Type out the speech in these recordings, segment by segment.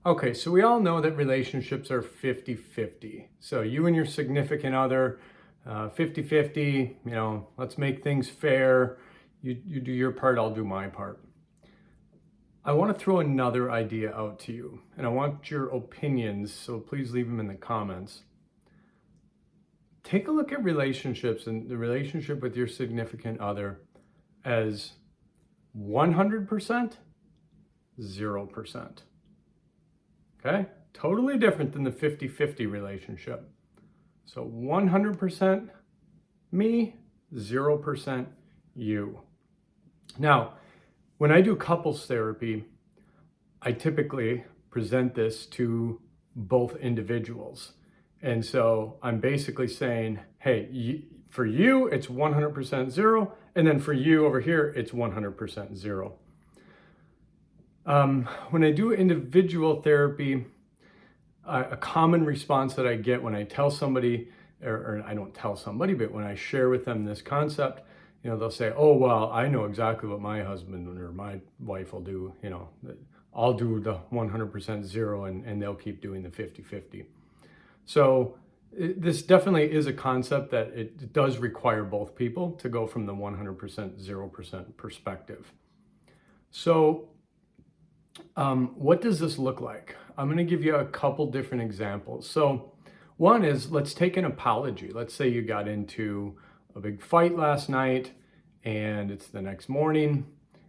Okay, so we all know that relationships are 50-50. So you and your significant other, 50-50, let's make things fair. You do your part, I'll do my part. I want to throw another idea out to you, and I want your opinions, so please leave them in the comments. Take a look at relationships and the relationship with your significant other as 100%, 0%. Okay? Totally different than the 50-50 relationship. So 100% me, 0% you. Now, when I do couples therapy, I typically present this to both individuals. And so I'm basically saying, hey, for you, it's 100% zero. And then for you over here, it's 100% zero. When I do individual therapy, a common response that I get when I tell somebody, or I don't tell somebody, but when I share with them this concept, they'll say, oh, well, I know exactly what my husband or my wife will do. I'll do the 100% zero and they'll keep doing the 50-50. So this definitely is a concept that it does require both people to go from the 100%, 0% perspective. So what does this look like? I'm going to give you a couple different examples. So one is, let's take an apology. Let's say you got into a big fight last night and it's the next morning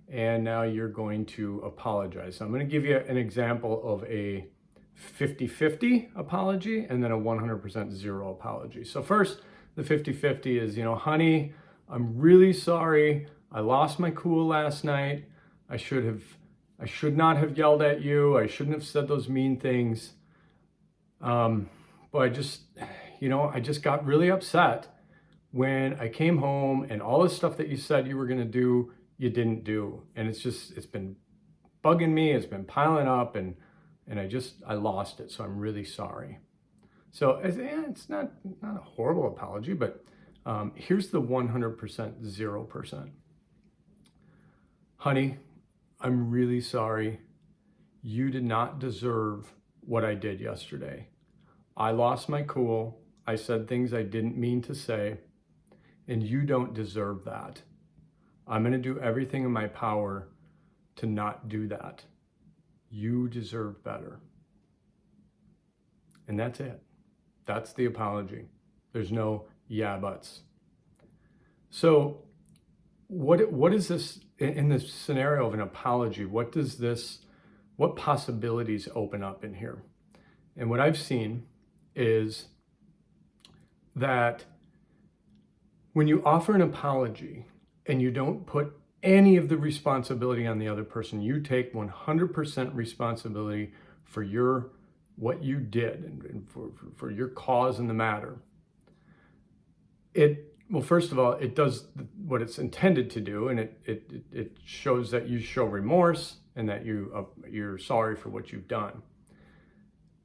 and now you're going to apologize. So I'm going to give you an example of a 50-50 apology and then a 100% zero apology. So first, the 50-50 is, honey, I'm really sorry. I lost my cool last night. I should not have yelled at you. I shouldn't have said those mean things. But I just got really upset when I came home and all the stuff that you said you were going to do, you didn't do. And it's been bugging me. It's been piling up and I lost it. So I'm really sorry. So it's not a horrible apology, but here's the 100%, 0%. Honey, I'm really sorry. You did not deserve what I did yesterday. I lost my cool. I said things I didn't mean to say, and you don't deserve that. I'm going to do everything in my power to not do that. You deserve better. And that's it. That's the apology. There's no yeah buts. So what is this in this scenario of an apology? What possibilities open up in here? And what I've seen is that when you offer an apology and you don't put any of the responsibility on the other person, you take 100% responsibility for what you did and for your cause in the matter. Well, first of all, it does what it's intended to do, and it shows that you show remorse and that you're sorry for what you've done.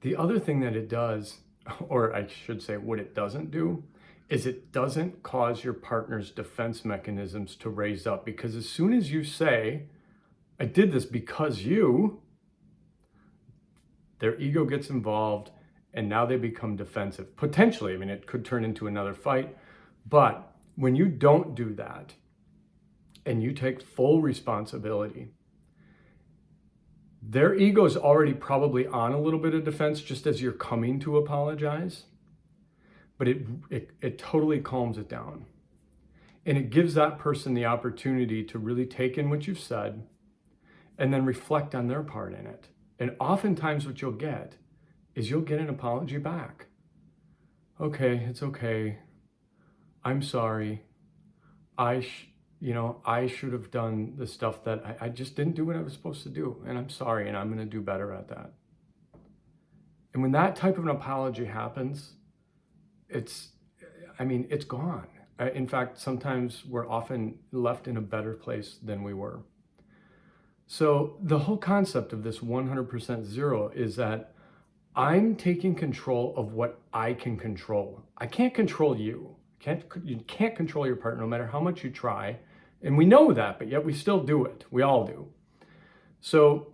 The other thing that it does, or I should say what it doesn't do, is it doesn't cause your partner's defense mechanisms to raise up, because as soon as you say, I did this because you, their ego gets involved and now they become defensive. Potentially, it could turn into another fight. But when you don't do that and you take full responsibility, their ego is already probably on a little bit of defense just as you're coming to apologize, but it totally calms it down. And it gives that person the opportunity to really take in what you've said and then reflect on their part in it. And oftentimes what you'll get is you'll get an apology back. Okay, it's okay. I'm sorry. I should have done the stuff that I just didn't do what I was supposed to do. And I'm sorry, and I'm going to do better at that. And when that type of an apology happens, it's gone. In fact, sometimes we're often left in a better place than we were. So the whole concept of this 100% zero is that I'm taking control of what I can control. I can't control you. You can't control your partner no matter how much you try. And we know that, but yet we still do it. We all do. So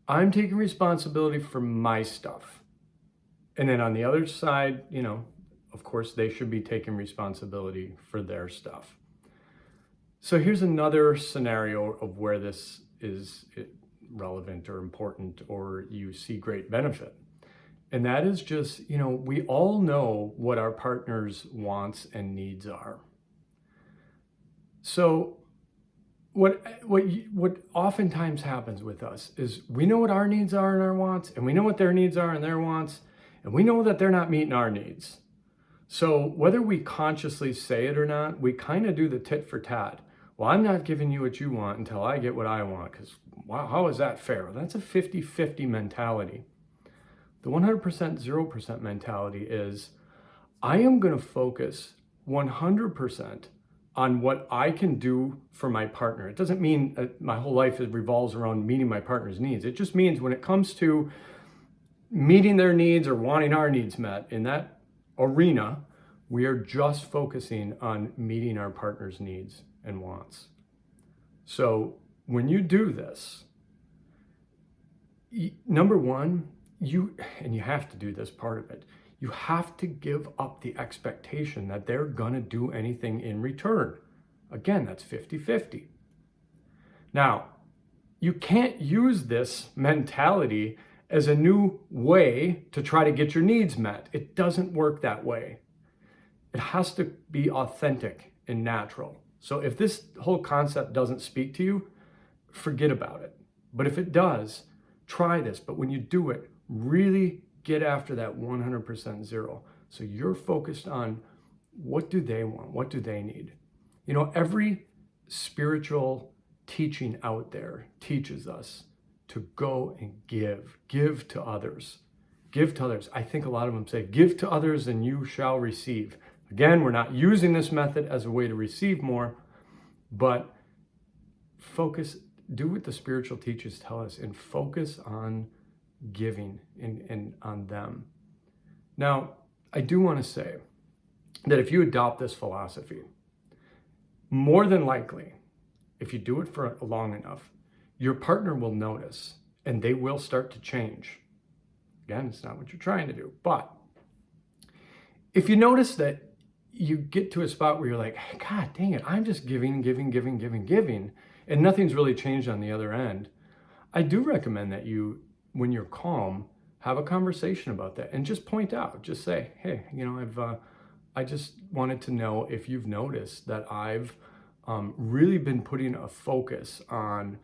I'm taking responsibility for my stuff. And then on the other side, of course, they should be taking responsibility for their stuff. So here's another scenario of where this is relevant or important, or you see great benefit. And that is just, we all know what our partner's wants and needs are. So what oftentimes happens with us is we know what our needs are and our wants, and we know what their needs are and their wants, and we know that they're not meeting our needs. So whether we consciously say it or not, we kind of do the tit for tat. Well, I'm not giving you what you want until I get what I want, because wow, how is that fair? Well, that's a 50-50 mentality. The 100% 0% mentality is, I am going to focus 100% on what I can do for my partner. It doesn't mean my whole life revolves around meeting my partner's needs. It just means when it comes to meeting their needs or wanting our needs met in that arena, we are just focusing on meeting our partner's needs and wants. So when you do this, number one, you have to do this part of it. You have to give up the expectation that they're gonna do anything in return. Again, that's 50-50. Now, you can't use this mentality as a new way to try to get your needs met. It doesn't work that way. It has to be authentic and natural. So if this whole concept doesn't speak to you, forget about it. But if it does, try this. But when you do it, really get after that 100% zero. So you're focused on what do they want? What do they need? Every spiritual teaching out there teaches us to go and give to others. Give to others. I think a lot of them say, give to others and you shall receive. Again, we're not using this method as a way to receive more, but focus, do what the spiritual teachers tell us and focus on giving and on them. Now, I do want to say that if you adopt this philosophy, more than likely, if you do it for long enough, your partner will notice and they will start to change. Again, it's not what you're trying to do, but if you notice that you get to a spot where you're like, hey, God dang it, I'm just giving, and nothing's really changed on the other end, I do recommend that you, when you're calm, have a conversation about that and just point out, just say, hey, I just wanted to know if you've noticed that I've really been putting a focus on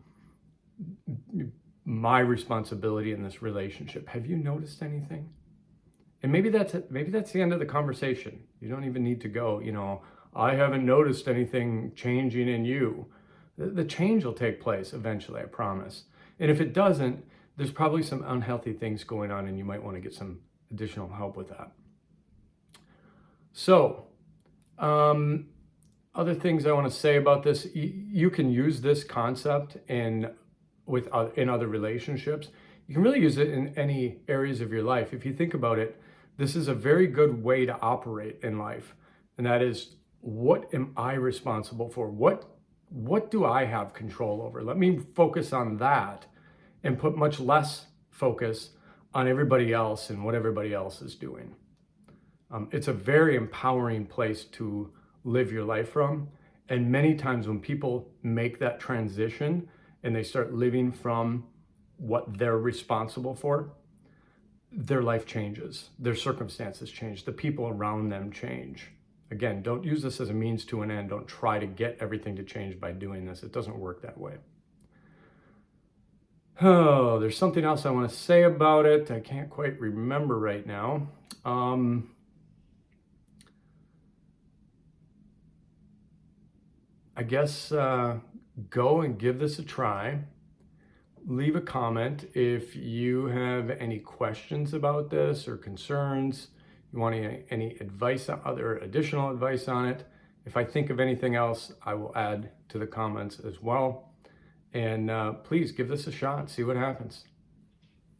my responsibility in this relationship. Have you noticed anything? And maybe that's it. Maybe that's the end of the conversation. You don't even need to go, I haven't noticed anything changing in you. The change will take place eventually, I promise. And if it doesn't, there's probably some unhealthy things going on and you might want to get some additional help with that. So, other things I want to say about this, you can use this concept in other relationships. You can really use it in any areas of your life. If you think about it, this is a very good way to operate in life. And that is, what am I responsible for? What do I have control over? Let me focus on that and put much less focus on everybody else and what everybody else is doing. It's a very empowering place to live your life from. And many times when people make that transition and they start living from what they're responsible for, their life changes, their circumstances change, the people around them change. Again, don't use this as a means to an end. Don't try to get everything to change by doing this. It doesn't work that way. Oh, there's something else I want to say about it. I can't quite remember right now. I guess go and give this a try. Leave a comment if you have any questions about this or concerns. You want any advice, other additional advice on it. If I think of anything else, I will add to the comments as well. And please give this a shot, see what happens.